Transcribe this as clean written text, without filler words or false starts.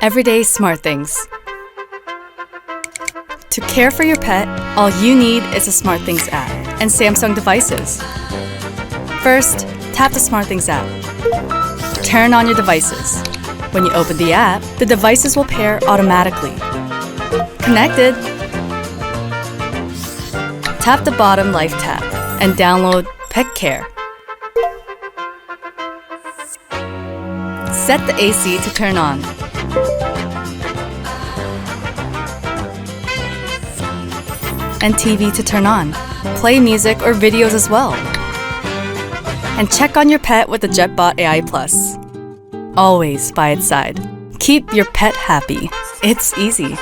Everyday smart things. To care for your pet, all you need is a SmartThings app and Samsung devices. First, tap the SmartThings app. Turn on your devices. When you open the app, the devices will pair automatically. Connected. Tap the bottom Life tab and download Pet Care. Set the AC to turn on. And TV to turn on. Play music or videos as well. And check on your pet with the JetBot AI Plus. Always by its side. Keep your pet happy. It's easy.